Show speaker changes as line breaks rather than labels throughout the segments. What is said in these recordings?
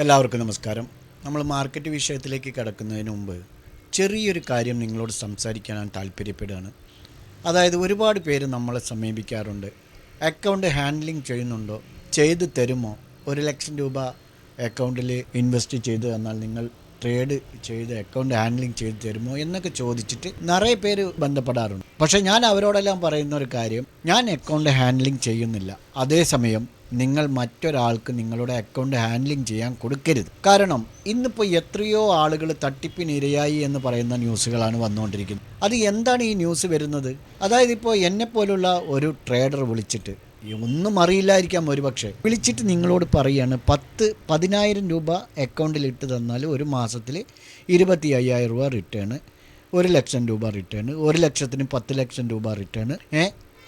എല്ലാവർക്കും നമസ്കാരം. നമ്മൾ മാർക്കറ്റ് വിഷയത്തിലേക്ക് കടക്കുന്നതിന് മുമ്പ് ചെറിയൊരു കാര്യം നിങ്ങളോട് സംസാരിക്കാൻ ഞാൻ താല്പര്യപ്പെടുകയാണ്. അതായത് ഒരുപാട് പേര് നമ്മളെ സമീപിക്കാറുണ്ട്. അക്കൗണ്ട് ഹാൻഡ്ലിംഗ് ചെയ്യുന്നുണ്ടോ, ചെയ്തു തരുമോ, 1,00,000 രൂപ അക്കൗണ്ടിൽ ഇൻവെസ്റ്റ് ചെയ്ത് തന്നാൽ നിങ്ങൾ ട്രേഡ് ചെയ്ത് അക്കൗണ്ട് ഹാൻഡ്ലിംഗ് ചെയ്ത് തരുമോ എന്നൊക്കെ ചോദിച്ചിട്ട് നിറയെ പേര് ബന്ധപ്പെടാറുണ്ട്. പക്ഷേ ഞാൻ അവരോടെല്ലാം പറയുന്ന ഒരു കാര്യം, ഞാൻ അക്കൗണ്ട് ഹാൻഡ്ലിംഗ് ചെയ്യുന്നില്ല. അതേസമയം നിങ്ങൾ മറ്റൊരാൾക്ക് നിങ്ങളുടെ അക്കൗണ്ട് ഹാൻഡ്ലിംഗ് ചെയ്യാൻ കൊടുക്കരുത്. കാരണം ഇന്നിപ്പോൾ എത്രയോ ആളുകൾ തട്ടിപ്പിനിരയായി എന്ന് പറയുന്ന ന്യൂസുകളാണ് വന്നുകൊണ്ടിരിക്കുന്നത്. അത് എന്താണ് ഈ ന്യൂസ് വരുന്നത്? അതായത് ഇപ്പോൾ എന്നെപ്പോലുള്ള ഒരു ട്രേഡർ വിളിച്ചിട്ട്, ഒന്നും അറിയില്ലായിരിക്കാം ഒരുപക്ഷെ, വിളിച്ചിട്ട് നിങ്ങളോട് പറയുകയാണ് 10,000 രൂപ അക്കൗണ്ടിൽ ഇട്ട് തന്നാൽ ഒരു മാസത്തിൽ 25,000 രൂപ റിട്ടേൺ, 1,00,000 രൂപ റിട്ടേൺ, 1,00,000-ന് 10,00,000 രൂപ റിട്ടേൺ.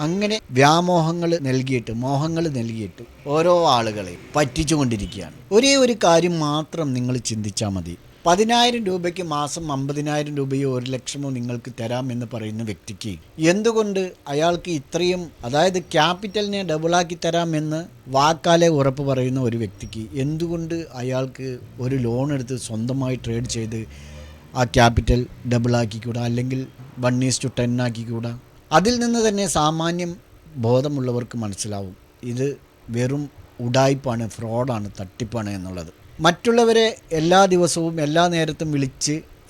അങ്ങനെ വ്യാമോഹങ്ങൾ നൽകിയിട്ട്, മോഹങ്ങൾ നൽകിയിട്ട് ഓരോ ആളുകളെ പറ്റിച്ചുകൊണ്ടിരിക്കുകയാണ്. ഒരേ ഒരു കാര്യം മാത്രം നിങ്ങൾ ചിന്തിച്ചാൽ മതി. 10,000 രൂപയ്ക്ക് മാസം 50,000 രൂപയോ 1,00,000 നിങ്ങൾക്ക് തരാമെന്ന് പറയുന്ന വ്യക്തിക്ക് എന്തുകൊണ്ട് അയാൾക്ക് ഇത്രയും, അതായത് ക്യാപിറ്റലിനെ ഡബിളാക്കി തരാമെന്ന് വാക്കാലെ ഉറപ്പ് പറയുന്ന ഒരു വ്യക്തിക്ക് എന്തുകൊണ്ട് അയാൾക്ക് ഒരു ലോൺ എടുത്ത് സ്വന്തമായി ട്രേഡ് ചെയ്ത് ആ ക്യാപിറ്റൽ ഡബിളാക്കിക്കൂടാ, അല്ലെങ്കിൽ 1:10 ആക്കിക്കൂടാ? അതിൽ നിന്ന് തന്നെ സാമാന്യം ബോധമുള്ളവർക്ക് മനസ്സിലാവും ഇത് വെറും ഉഡായിപ്പാണ്, ഫ്രോഡാണ്, തട്ടിപ്പാണ് എന്നുള്ളത്. മറ്റുള്ളവരെ എല്ലാ ദിവസവും എല്ലാ നേരത്തും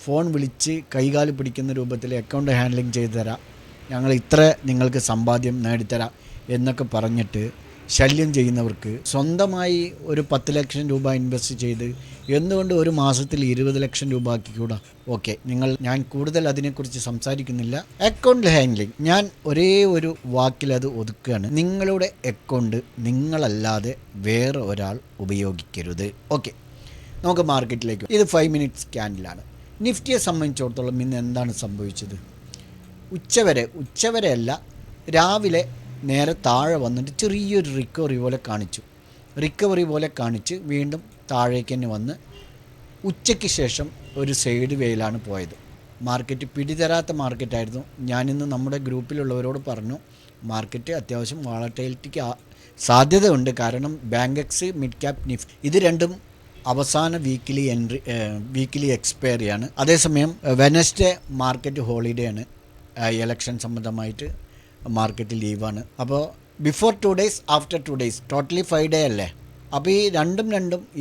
ഫോൺ വിളിച്ച് കൈകാല് പിടിക്കുന്ന രൂപത്തിൽ അക്കൗണ്ട് ഹാൻഡ്ലിംഗ് ചെയ്തു തരാം, ഞങ്ങൾ ഇത്ര നിങ്ങൾക്ക് സമ്പാദ്യം നേടിത്തരാം എന്നൊക്കെ പറഞ്ഞിട്ട് ശല്യം ചെയ്യുന്നവർക്ക് സ്വന്തമായി ഒരു 10,00,000 രൂപ ഇൻവെസ്റ്റ് ചെയ്ത് എന്തുകൊണ്ട് ഒരു മാസത്തിൽ 20,00,000 രൂപ ആക്കിക്കൂടാ? ഓക്കെ, ഞാൻ കൂടുതൽ അതിനെക്കുറിച്ച് സംസാരിക്കുന്നില്ല. അക്കൗണ്ട് ഹാൻഡ്ലിംഗ്, ഞാൻ ഒരേ ഒരു വാക്കിൽ അത് ഒതുക്കുകയാണ്. നിങ്ങളുടെ അക്കൗണ്ട് നിങ്ങളല്ലാതെ വേറെ ഒരാൾ ഉപയോഗിക്കരുത്. ഓക്കെ, നമുക്ക് മാർക്കറ്റിലേക്ക്. ഇത് 5 മിനിറ്റ് സ്കാനിലാണ്. നിഫ്റ്റിയെ സംബന്ധിച്ചിടത്തോളം ഇന്ന് എന്താണ് സംഭവിച്ചത്? ഉച്ചവരെ അല്ല, രാവിലെ നേരെ താഴെ വന്നിട്ട് ചെറിയൊരു റിക്കവറി പോലെ കാണിച്ച് വീണ്ടും താഴേക്ക് തന്നെ വന്ന് ഉച്ചയ്ക്ക് ശേഷം ഒരു സൈഡ് വേയിലാണ് പോയത്. മാർക്കറ്റ് പിടിതരാത്ത മാർക്കറ്റായിരുന്നു. ഞാനിന്ന് നമ്മുടെ ഗ്രൂപ്പിലുള്ളവരോട് പറഞ്ഞു, മാർക്കറ്റ് അത്യാവശ്യം വോളറ്റൈലിറ്റിക്ക് സാധ്യതയുണ്ട്. കാരണം bank X, mid cap Nifty ഇത് രണ്ടും അവസാന വീക്കിലി എക്സ്പയറിയാണ്. അതേസമയം വെനസ്ഡേ മാർക്കറ്റ് ഹോളിഡേ ആണ്. ഇലക്ഷൻ സംബന്ധമായിട്ട് മാർക്കറ്റ് ലീവാണ്. അപ്പോൾ before 2 days, after 2 days, totally 5 day അല്ലേ? അപ്പോൾ ഈ രണ്ടും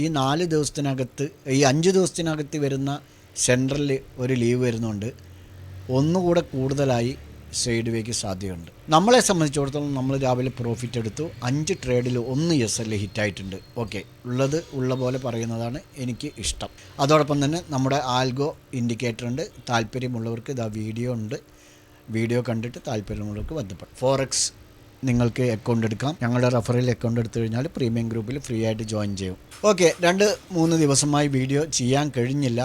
ഈ 4 ദിവസത്തിനകത്ത്, ഈ 5 ദിവസത്തിനകത്ത് വരുന്ന സെൻട്രലിൽ ഒരു ലീവ് വരുന്നുണ്ട്. ഒന്നുകൂടെ കൂടുതലായി സൈഡ് വേക്ക് സാധ്യതയുണ്ട്. നമ്മളെ സംബന്ധിച്ചിടത്തോളം നമ്മൾ രാവിലെ പ്രോഫിറ്റ് എടുത്തു. 5 ട്രേഡിൽ 1 SL ഹിറ്റായിട്ടുണ്ട്. ഓക്കെ, ഉള്ള പോലെ പറയുന്നതാണ് എനിക്ക് ഇഷ്ടം. അതോടൊപ്പം തന്നെ നമ്മുടെ ആൽഗോ ഇൻഡിക്കേറ്റർ ഉണ്ട്. താല്പര്യമുള്ളവർക്ക് ഇതാ വീഡിയോ കണ്ടിട്ട് താല്പര്യമുള്ളവർക്ക് ബന്ധപ്പെടും. ഫോറക്സ് നിങ്ങൾക്ക് അക്കൗണ്ട് എടുക്കാം. ഞങ്ങളുടെ റെഫറൽ അക്കൗണ്ട് എടുത്തു കഴിഞ്ഞാൽ പ്രീമിയം ഗ്രൂപ്പിൽ ഫ്രീ ആയിട്ട് ജോയിൻ ചെയ്യും. ഓക്കെ, 2-3 ദിവസമായി വീഡിയോ ചെയ്യാൻ കഴിഞ്ഞില്ല.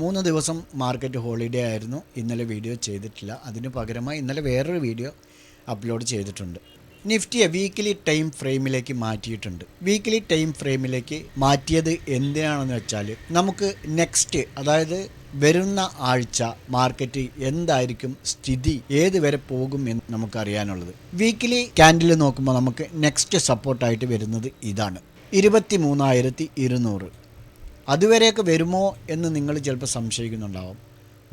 3 ദിവസം മാർക്കറ്റ് ഹോളിഡേ ആയിരുന്നു. ഇന്നലെ വീഡിയോ ചെയ്തിട്ടില്ല. അതിന് പകരമായി ഇന്നലെ വേറൊരു വീഡിയോ അപ്ലോഡ് ചെയ്തിട്ടുണ്ട്. നിഫ്റ്റിയെ വീക്കിലി ടൈം ഫ്രെയിമിലേക്ക് മാറ്റിയിട്ടുണ്ട്. വീക്കിലി ടൈം ഫ്രെയിമിലേക്ക് മാറ്റിയത് എന്തിനാണെന്ന് വെച്ചാൽ, നമുക്ക് നെക്സ്റ്റ്, അതായത് വരുന്ന ആഴ്ച മാർക്കറ്റ് എന്തായിരിക്കും സ്ഥിതി, ഏത് വരെ പോകും എന്ന് നമുക്കറിയാനുള്ളത്. വീക്കിലി ക്യാൻഡിൽ നോക്കുമ്പോൾ നമുക്ക് നെക്സ്റ്റ് സപ്പോർട്ടായിട്ട് വരുന്നത് ഇതാണ്, 23,200. അതുവരെയൊക്കെ വരുമോ എന്ന് നിങ്ങൾ ചിലപ്പോൾ സംശയിക്കുന്നുണ്ടാവും.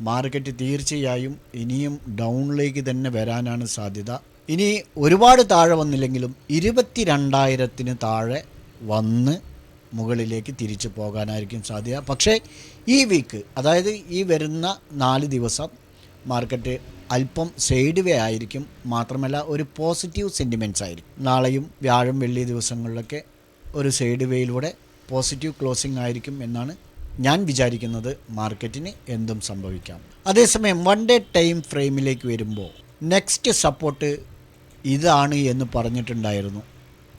മാർക്കറ്റ് തീർച്ചയായും ഇനിയും ഡൗണിലേക്ക് തന്നെ വരാനാണ് സാധ്യത. ഇനി ഒരുപാട് താഴെ വന്നില്ലെങ്കിലും 22,000-ന് താഴെ വന്ന് മുകളിലേക്ക് തിരിച്ചു പോകാനായിരിക്കും സാധ്യത. പക്ഷേ ഈ വീക്ക്, അതായത് ഈ വരുന്ന 4 ദിവസം മാർക്കറ്റ് അല്പം സൈഡ് വേ ആയിരിക്കും. മാത്രമല്ല ഒരു പോസിറ്റീവ് സെൻറ്റിമെൻറ്റ്സ് ആയിരിക്കും. നാളെയും വ്യാഴം വെള്ളി ദിവസങ്ങളിലൊക്കെ ഒരു സൈഡ് വേയിലൂടെ പോസിറ്റീവ് ക്ലോസിംഗ് ആയിരിക്കും എന്നാണ് ഞാൻ വിചാരിക്കുന്നത്. മാർക്കറ്റിന് എന്തും സംഭവിക്കാം. അതേസമയം 1 day ടൈം ഫ്രെയിമിലേക്ക് വരുമ്പോൾ നെക്സ്റ്റ് സപ്പോർട്ട് ഇതാണ് എന്ന് പറഞ്ഞിട്ടുണ്ടായിരുന്നു.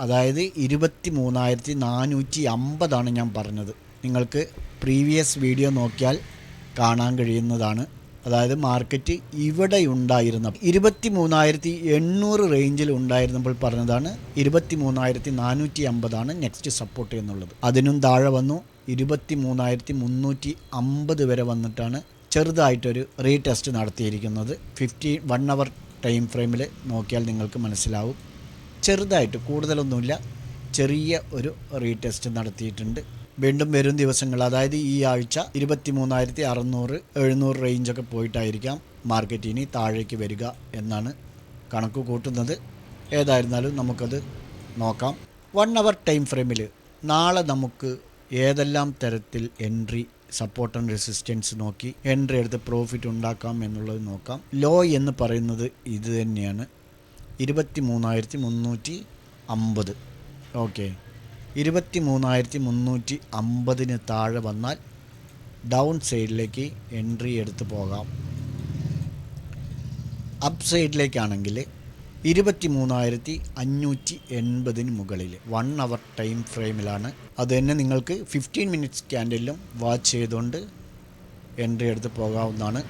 അതായത് 23,450 ഞാൻ പറഞ്ഞത്. നിങ്ങൾക്ക് പ്രീവിയസ് വീഡിയോ നോക്കിയാൽ കാണാൻ കഴിയുന്നതാണ്. അതായത് മാർക്കറ്റ് ഇവിടെ ഉണ്ടായിരുന്ന 23,800 റേഞ്ചിൽ ഉണ്ടായിരുന്നപ്പോൾ പറഞ്ഞതാണ് 23,450 നെക്സ്റ്റ് സപ്പോർട്ട് എന്നുള്ളത്. അതിനും താഴെ വന്നു 23,350 വരെ വന്നിട്ടാണ് ചെറുതായിട്ടൊരു റീടെസ്റ്റ് നടത്തിയിരിക്കുന്നത്. 1 hour ടൈം ഫ്രെയിമിൽ നോക്കിയാൽ നിങ്ങൾക്ക് മനസ്സിലാവും. ചെറുതായിട്ട്, കൂടുതലൊന്നുമില്ല, ചെറിയ ഒരു റീടെസ്റ്റ് നടത്തിയിട്ടുണ്ട്. വീണ്ടും വരും ദിവസങ്ങൾ, അതായത് ഈ ആഴ്ച 23,600 700 റേഞ്ചൊക്കെ പോയിട്ടായിരിക്കാം മാർക്കറ്റ് ഇനി താഴേക്ക് വരിക എന്നാണ് കണക്ക് കൂട്ടുന്നത്. ഏതായിരുന്നാലും നമുക്കത് നോക്കാം. 1 അവർ ടൈം ഫ്രെയിമിൽ നാളെ നമുക്ക് ഏതെല്ലാം തരത്തിൽ എൻട്രി, സപ്പോർട്ട് ആൻഡ് റെസിസ്റ്റൻസ് നോക്കി എൻട്രി എടുത്ത് പ്രോഫിറ്റ് ഉണ്ടാക്കാം എന്നുള്ളത് നോക്കാം. ലോ എന്ന് പറയുന്നത് ഇത് തന്നെയാണ്, 23,350. ഓക്കെ, 23,350 താഴെ വന്നാൽ ഡൗൺ സൈഡിലേക്ക് എൻട്രി എടുത്ത് പോകാം. അപ്പ് സൈഡിലേക്കാണെങ്കിൽ 23,580 മുകളിൽ 1 അവർ ടൈം ഫ്രെയിമിലാണ്. അത് തന്നെ നിങ്ങൾക്ക് 15 മിനിറ്റ്സ് ക്യാൻഡിലും വാച്ച് ചെയ്തുകൊണ്ട് എൻട്രി എടുത്ത് പോകാവുന്നതാണ്.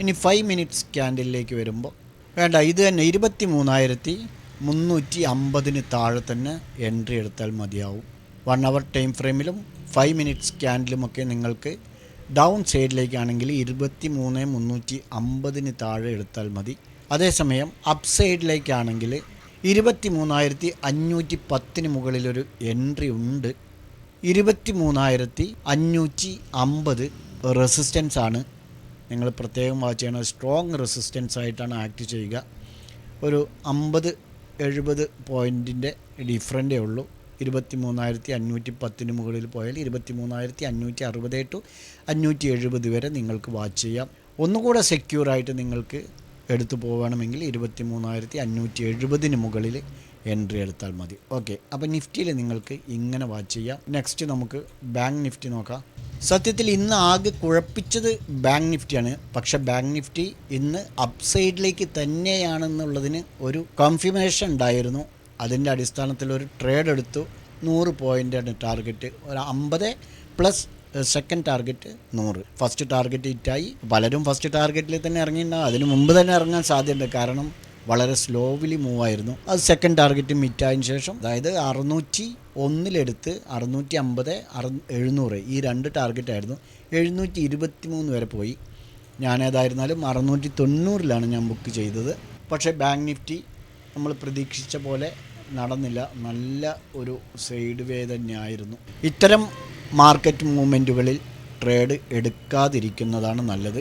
ഇനി 5 മിനിറ്റ്സ് ക്യാൻഡിലേക്ക് വരുമ്പോൾ വേണ്ട, ഇത് തന്നെ 23,350 താഴെ തന്നെ എൻട്രി എടുത്താൽ മതിയാവും. 1 അവർ ടൈം ഫ്രെയിമിലും 5 മിനിറ്റ്സ് ക്യാൻഡിലുമൊക്കെ നിങ്ങൾക്ക് ഡൗൺ സൈഡിലേക്കാണെങ്കിൽ 23,350 താഴെ എടുത്താൽ മതി. അതേസമയം അപ്പ് സൈഡിലേക്കാണെങ്കിൽ 23,510 മുകളിലൊരു എൻട്രി ഉണ്ട്. 23,550 റെസിസ്റ്റൻസ് ആണ്. നിങ്ങൾ പ്രത്യേകം വാച്ച് ചെയ്യണം. സ്ട്രോങ് റെസിസ്റ്റൻസ് ആയിട്ടാണ് ആക്ട് ചെയ്യുക. ഒരു 50-70 പോയിൻറ്റിൻ്റെ ഡിഫറൻറ്റേ ഉള്ളൂ. 23,510 മുകളിൽ പോയാൽ 23,560 ടു 570 വരെ നിങ്ങൾക്ക് വാച്ച് ചെയ്യാം. ഒന്നുകൂടെ സെക്യൂറായിട്ട് നിങ്ങൾക്ക് എടുത്തു പോകണമെങ്കിൽ 23,570 മുകളിൽ എൻട്രി എടുത്താൽ മതി. ഓക്കെ, അപ്പോൾ നിഫ്റ്റിയിൽ നിങ്ങൾക്ക് ഇങ്ങനെ വാച്ച് ചെയ്യാം. നെക്സ്റ്റ് നമുക്ക് ബാങ്ക് നിഫ്റ്റി നോക്കാം. സത്യത്തിൽ ഇന്ന് ആകെ കുഴപ്പിച്ചത് ബാങ്ക് നിഫ്റ്റിയാണ്. പക്ഷേ ബാങ്ക് നിഫ്റ്റി ഇന്ന് അപ്സൈഡിലേക്ക് തന്നെയാണെന്നുള്ളതിന് ഒരു കൺഫർമേഷൻ ഉണ്ടായിരുന്നു. അതിൻ്റെ അടിസ്ഥാനത്തിൽ ഒരു ട്രേഡ് എടുത്തു. 100 പോയിൻ്റാണ് ടാർഗറ്റ്. ഒരു 50 plus second target 100. First target ഹിറ്റായി. പലരും ഫസ്റ്റ് ടാർഗറ്റിൽ തന്നെ ഇറങ്ങിയിട്ടുണ്ടാകും. അതിന് മുമ്പ് തന്നെ ഇറങ്ങാൻ സാധ്യതയുണ്ട്, കാരണം വളരെ സ്ലോവിലി മൂവ് ആയിരുന്നു. അത് സെക്കൻഡ് ടാർഗറ്റ് മിറ്റായതിനു ശേഷം, അതായത് 601 650 700 ഈ 2 ടാർഗറ്റായിരുന്നു. 723 വരെ പോയി. ഞാനേതായിരുന്നാലും 690 ഞാൻ ബുക്ക് ചെയ്തത്. പക്ഷേ ബാങ്ക് നിഫ്റ്റി നമ്മൾ പ്രതീക്ഷിച്ച പോലെ നടന്നില്ല. നല്ല ഒരു സൈഡ് വേ തന്നെയായിരുന്നു. ഇത്തരം മാർക്കറ്റ് മൂവ്മെൻറ്റുകളിൽ ട്രേഡ് എടുക്കാതിരിക്കുന്നതാണ് നല്ലത്.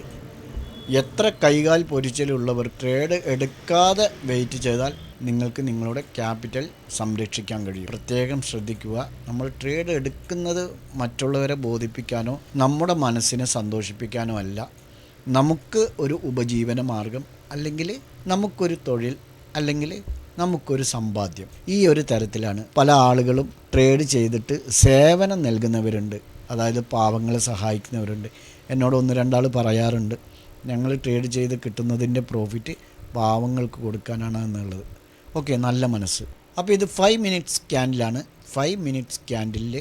എത്ര കൈകാൽ പൊരിച്ചലുള്ളവർ ട്രേഡ് എടുക്കാതെ വെയിറ്റ് ചെയ്താൽ നിങ്ങൾക്ക് നിങ്ങളുടെ ക്യാപിറ്റൽ സംരക്ഷിക്കാൻ കഴിയും. പ്രത്യേകം ശ്രദ്ധിക്കുക. നമ്മൾ ട്രേഡ് എടുക്കുന്നത് മറ്റുള്ളവരെ ബോധിപ്പിക്കാനോ നമ്മുടെ മനസ്സിനെ സന്തോഷിപ്പിക്കാനോ അല്ല. നമുക്ക് ഒരു ഉപജീവന മാർഗം, അല്ലെങ്കിൽ നമുക്കൊരു തൊഴിൽ, അല്ലെങ്കിൽ നമുക്കൊരു സമ്പാദ്യം, ഈ ഒരു തരത്തിലാണ് പല ആളുകളും ട്രേഡ് ചെയ്തിട്ട് സേവനം നൽകുന്നവരുണ്ട്. അതായത് പാവങ്ങളെ സഹായിക്കുന്നവരുണ്ട്. എന്നോട് 1-2 ആൾ പറയാറുണ്ട്, ഞങ്ങൾ ട്രേഡ് ചെയ്ത് കിട്ടുന്നതിൻ്റെ പ്രോഫിറ്റ് പാവങ്ങൾക്ക് കൊടുക്കാനാണ് എന്നുള്ളത്. ഓക്കെ, നല്ല മനസ്സ്. അപ്പോൾ ഇത് 5 മിനിറ്റ്സ് ക്യാൻഡിലാണ്. 5 മിനിറ്റ്സ് ക്യാൻഡിലിൽ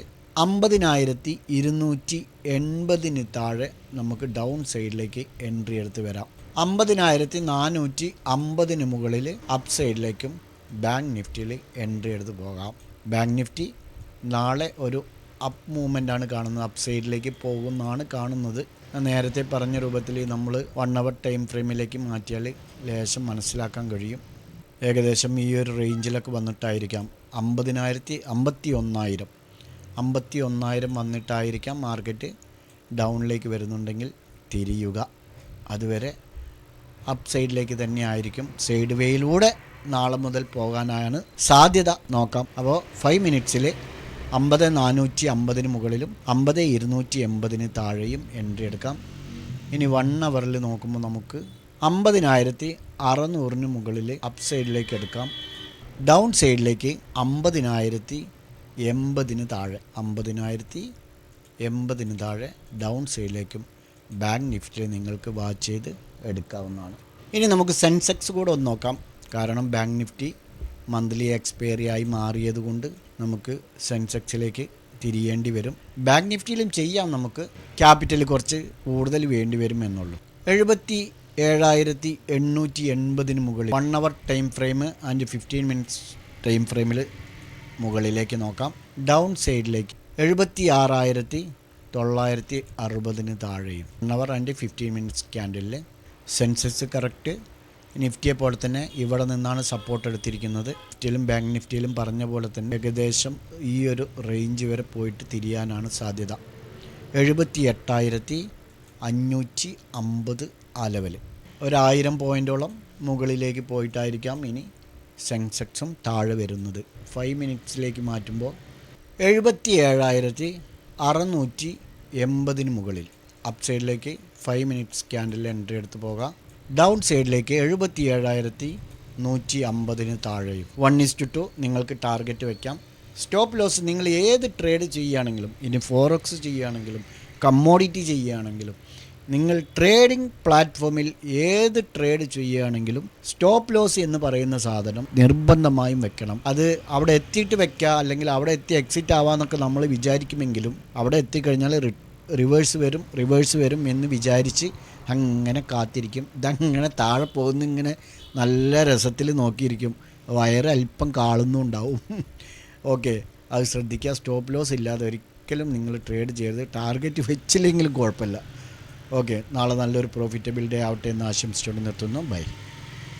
50,280 താഴെ നമുക്ക് ഡൗൺ സൈഡിലേക്ക് എൻട്രി എടുത്ത് വരാം. 50,450 മുകളിൽ അപ്പ് സൈഡിലേക്കും ബാങ്ക് നിഫ്റ്റിയിൽ എൻട്രി എടുത്ത് പോകാം. ബാങ്ക് നിഫ്റ്റി നാളെ ഒരു അപ്പ് മൂവ്മെൻ്റാണ് കാണുന്നത്. അപ്പ് സൈഡിലേക്ക് പോകുന്നതാണ് കാണുന്നത്. നേരത്തെ പറഞ്ഞ രൂപത്തിൽ നമ്മൾ 1 അവർ ടൈം ഫ്രെയിമിലേക്ക് മാറ്റിയാൽ ലേശം മനസ്സിലാക്കാൻ കഴിയും. ഏകദേശം ഈ ഒരു റേഞ്ചിലൊക്കെ വന്നിട്ടായിരിക്കാം 51,000 വന്നിട്ടായിരിക്കാം മാർക്കറ്റ് ഡൗണിലേക്ക് വരുന്നുണ്ടെങ്കിൽ തിരിയുക. അതുവരെ അപ്പ് സൈഡിലേക്ക് തന്നെ ആയിരിക്കും. സൈഡ് വേയിലൂടെ നാളെ മുതൽ പോകാനാണ് സാധ്യത. നോക്കാം. അപ്പോൾ 5 മിനിറ്റ്സിൽ 50,450 മുകളിലും 50,280 താഴെയും എൻട്രി എടുക്കാം. ഇനി 1 അവറിൽ നോക്കുമ്പോൾ നമുക്ക് 50,600 മുകളിൽ അപ്പ് സൈഡിലേക്ക് എടുക്കാം. ഡൗൺ സൈഡിലേക്ക് 50,080 താഴെ, 50,080 താഴെ ഡൗൺ സൈഡിലേക്കും ബാങ്ക് നിഫ്റ്റിയിൽ നിങ്ങൾക്ക് വാച്ച് ചെയ്ത് എടുക്കാവുന്നതാണ്. ഇനി നമുക്ക് സെൻസെക്സ് കൂടെ ഒന്ന് നോക്കാം. കാരണം ബാങ്ക് നിഫ്റ്റി മന്ത്ലി എക്സ്പയറി ആയി മാറിയത് കൊണ്ട് നമുക്ക് സെൻസെക്സിലേക്ക് തിരിയേണ്ടി വരും. ബാങ്ക് നിഫ്റ്റിയിലും ചെയ്യാം. നമുക്ക് ക്യാപിറ്റൽ കുറച്ച് കൂടുതൽ വേണ്ടി വരും എന്നുള്ളൂ. 77,880 മുകളിൽ 1 hour time frame and 15 minutes time ഫ്രെയിമിൽ മുകളിലേക്ക് നോക്കാം. ഡൗൺ സൈഡിലേക്ക് 76,960 താഴെയും 1 അവർ ആൻഡ് 15 മിനിറ്റ്സ് ക്യാൻഡിലിൽ സെൻസെക്സ് കറക്റ്റ് നിഫ്റ്റിയെ പോലെ തന്നെ ഇവിടെ നിന്നാണ് സപ്പോർട്ട് എടുത്തിരിക്കുന്നത്. നിഫ്റ്റിയിലും ബാങ്ക് നിഫ്റ്റിയിലും പറഞ്ഞ പോലെ തന്നെ ഏകദേശം ഈ ഒരു റേഞ്ച് വരെ പോയിട്ട് തിരിയാനാണ് സാധ്യത. 78,550 ആ ലെവൽ. 1000 പോയിൻറ്റോളം മുകളിലേക്ക് പോയിട്ടായിരിക്കാം ഇനി സെൻസെക്സും താഴെ വരുന്നത്. 5 മിനിറ്റ്സിലേക്ക് മാറ്റുമ്പോൾ 77,680 മുകളിൽ അപ്പ് സൈഡിലേക്ക് 5 മിനിറ്റ്സ് ക്യാൻഡിൽ എൻട്രി എടുത്ത് പോകാം. ഡൗൺ സൈഡിലേക്ക് 77,150 താഴെയും. 1:2 നിങ്ങൾക്ക് ടാർഗറ്റ് വയ്ക്കാം. സ്റ്റോപ്പ് ലോസ് നിങ്ങൾ ഏത് ട്രേഡ് ചെയ്യുകയാണെങ്കിലും, ഇനി ഫോറക്സ് ചെയ്യുകയാണെങ്കിലും കമ്മോഡിറ്റി ചെയ്യുകയാണെങ്കിലും, നിങ്ങൾ ട്രേഡിംഗ് പ്ലാറ്റ്ഫോമിൽ ഏത് ട്രേഡ് ചെയ്യുകയാണെങ്കിലും സ്റ്റോപ്പ് ലോസ് എന്ന് പറയുന്ന സാധനം നിർബന്ധമായും വെക്കണം. അത് അവിടെ എത്തിയിട്ട് വെക്കുക, അല്ലെങ്കിൽ അവിടെ എത്തി എക്സിറ്റ് ആവാമെന്നൊക്കെ നമ്മൾ വിചാരിക്കുമെങ്കിലും അവിടെ എത്തിക്കഴിഞ്ഞാൽ റിവേഴ്സ് വരും എന്ന് വിചാരിച്ച് അങ്ങനെ കാത്തിരിക്കും. ഇതങ്ങനെ താഴെ പോകുന്ന ഇങ്ങനെ നല്ല രസത്തിൽ നോക്കിയിരിക്കും. വയറ് അല്പം കാളുന്നുണ്ടാവും. ഓക്കെ, അത് ശ്രദ്ധിക്കുക. സ്റ്റോപ്പ് ലോസ് ഇല്ലാതെ ഒരിക്കലും നിങ്ങൾ ട്രേഡ് ചെയ്യരുത്. ടാർഗറ്റ് വെച്ചില്ലെങ്കിലും കുഴപ്പമില്ല. ഓക്കെ, നാളെ നല്ലൊരു പ്രോഫിറ്റബിൾ ഡേ ആവട്ടെ എന്ന് ആശംസിച്ചുകൊണ്ട് നിർത്തുന്നു. ബൈ.